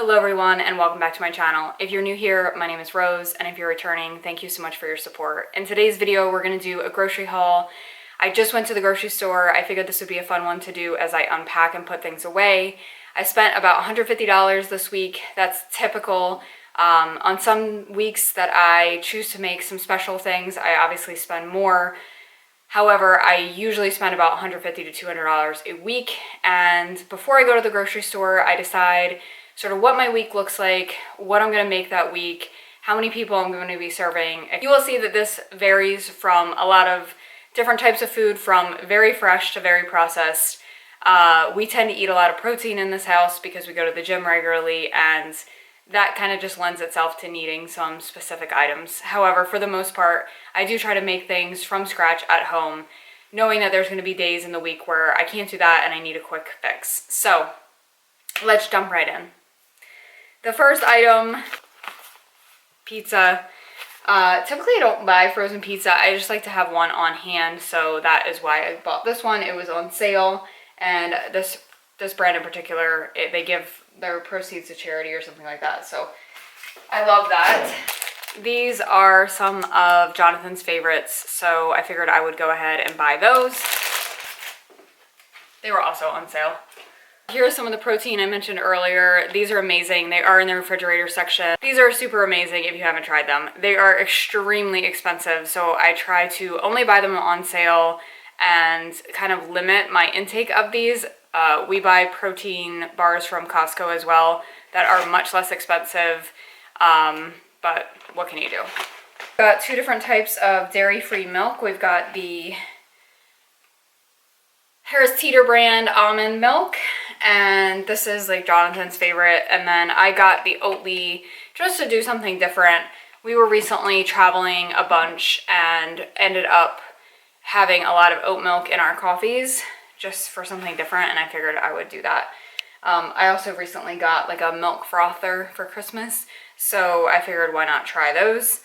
Hello everyone and welcome back to my channel. If you're new here, my name is Rose, and if you're returning, thank you so much for your support. In today's video, we're going to do a grocery haul. I just went to the grocery store. I figured this would be a fun one to do as I unpack and put things away. I spent about $150 this week. That's typical. On some weeks that I choose to make some special things, I obviously spend more. However, I usually spend about $150 to $200 a week, and before I go to the grocery store, I decide sort of what my week looks like, what I'm going to make that week, how many people I'm going to be serving. You will see that this varies from a lot of different types of food, from very fresh to very processed. We tend to eat a lot of protein in this house because we go to the gym regularly, and that kind of just lends itself to needing some specific items. However, for the most part, I do try to make things from scratch at home, knowing that there's going to be days in the week where I can't do that and I need a quick fix. So let's jump right in. The first item, pizza. Typically I don't buy frozen pizza. I just like to have one on hand, so that is why I bought this one. It was on sale, and this brand in particular, they give their proceeds to charity or something like that, so I love that. These are some of Jonathan's favorites, so I figured I would go ahead and buy those. They were also on sale. Here are some of the protein I mentioned earlier. These are amazing. They are in the refrigerator section. These are super amazing if you haven't tried them. They are extremely expensive, so I try to only buy them on sale and kind of limit my intake of these. We buy protein bars from Costco as well that are much less expensive, but what can you do? We've got two different types of dairy-free milk. We've got the Harris Teeter brand almond milk, and this is like Jonathan's favorite. And then I got the Oatly just to do something different. We were recently traveling a bunch and ended up having a lot of oat milk in our coffees just for something different, and I figured I would do that. I also recently got like a milk frother for Christmas, so I figured why not try those.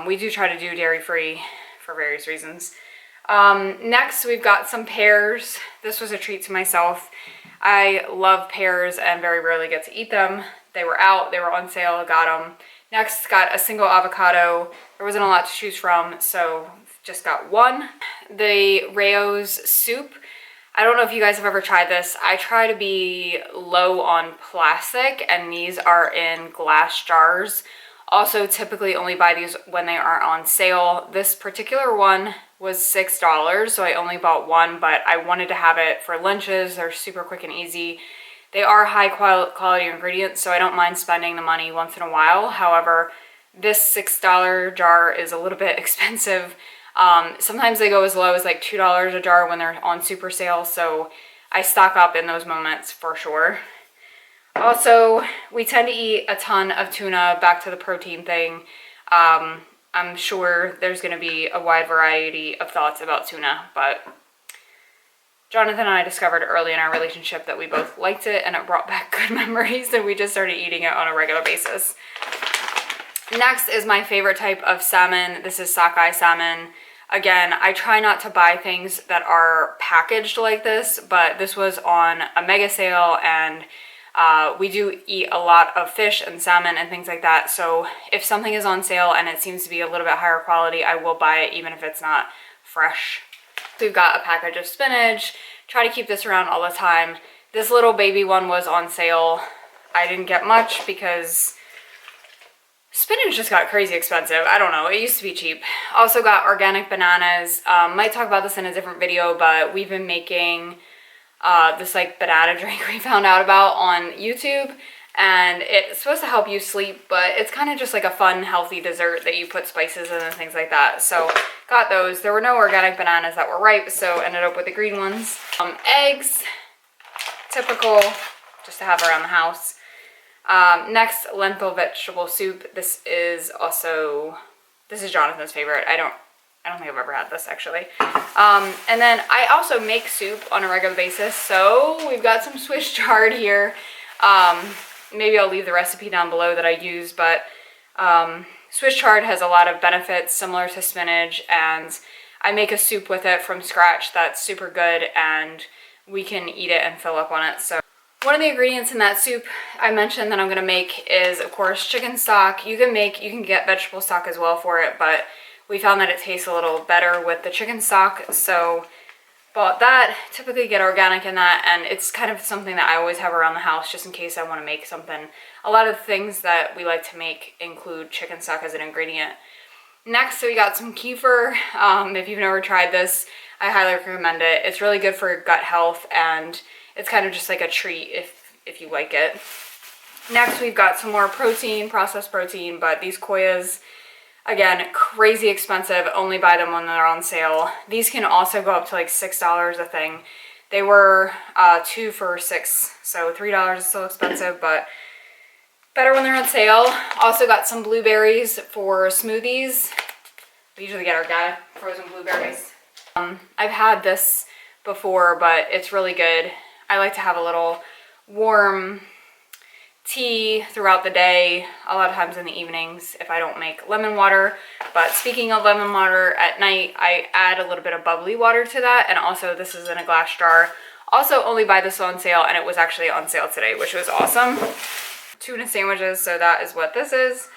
We do try to do dairy-free for various reasons. Next, we've got some pears. This was a treat to myself. I love pears and very rarely get to eat them. They were out, they were on sale, got them. Next, got a single avocado. There wasn't a lot to choose from, so just got one. The Rao's soup. I don't know if you guys have ever tried this. I try to be low on plastic, and these are in glass jars. Also, typically only buy these when they are on sale. This particular one was $6, so I only bought one, but I wanted to have it for lunches. They're super quick and easy. They are high quality ingredients, so I don't mind spending the money once in a while. However, this $6 jar is a little bit expensive. Sometimes they go as low as like $2 a jar when they're on super sale, so I stock up in those moments for sure. Also, we tend to eat a ton of tuna, back to the protein thing. I'm sure there's going to be a wide variety of thoughts about tuna, but Jonathan and I discovered early in our relationship that we both liked it, and it brought back good memories, and we just started eating it on a regular basis. Next is my favorite type of salmon. This is sockeye salmon. Again, I try not to buy things that are packaged like this, but this was on a mega sale, and we do eat a lot of fish and salmon and things like that, so if something is on sale and it seems to be a little bit higher quality, I will buy it even if it's not fresh. So we've got a package of spinach. Try to keep this around all the time. This little baby one was on sale. I didn't get much because spinach just got crazy expensive. I don't know, it used to be cheap. Also got organic bananas. Might talk about this in a different video, but we've been making this like banana drink we found out about on YouTube, and it's supposed to help you sleep, but it's kind of just like a fun, healthy dessert that you put spices in and things like that. So got those. There were no organic bananas that were ripe, so ended up with the green ones. Eggs, typical, just to have around the house. Next, lentil vegetable soup. This is Jonathan's favorite. I don't think I've ever had this actually. And then I also make soup on a regular basis, so we've got some Swiss chard here. Maybe I'll leave the recipe down below that I use, but Swiss chard has a lot of benefits similar to spinach, and I make a soup with it from scratch that's super good, and we can eat it and fill up on it. So One of the ingredients in that soup I mentioned that I'm gonna make is, of course, chicken stock. You can get vegetable stock as well for it, but we found that it tastes a little better with the chicken stock, so bought that. Typically get organic in that, and it's kind of something that I always have around the house just in case I want to make something. A lot of things that we like to make include chicken stock as an ingredient. Next, we got some kefir. If you've never tried this, I highly recommend it. It's really good for gut health, and it's kind of just like a treat if you like it. Next, we've got some more protein, processed protein, but these koyas, again, crazy expensive. Only buy them when they're on sale. These can also go up to like $6 a thing. They were 2 for $6, so $3 is still expensive, but better when they're on sale. Also got some blueberries for smoothies. We usually get organic frozen blueberries. I've had this before, but it's really good. I like to have a little warm tea throughout the day, a lot of times in the evenings if I don't make lemon water. But speaking of lemon water, at night I add a little bit of bubbly water to that, and also this is in a glass jar. Also only buy this on sale, and it was actually on sale today, which was awesome. Tuna sandwiches, so that is what this is.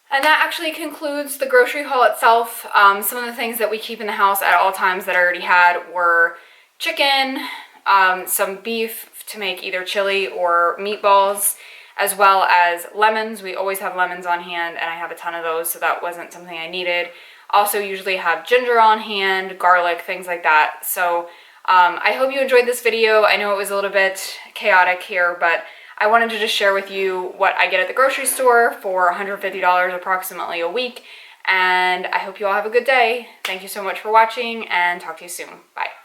And that actually concludes the grocery haul itself. Some of the things that we keep in the house at all times that I already had were chicken, some beef to make either chili or meatballs, as well as lemons. We always have lemons on hand, and I have a ton of those, so that wasn't something I needed. Also usually have ginger on hand, garlic, things like that. So I hope you enjoyed this video. I know it was a little bit chaotic here, but I wanted to just share with you what I get at the grocery store for $150 approximately a week. And I hope you all have a good day. Thank you so much for watching, and talk to you soon. Bye.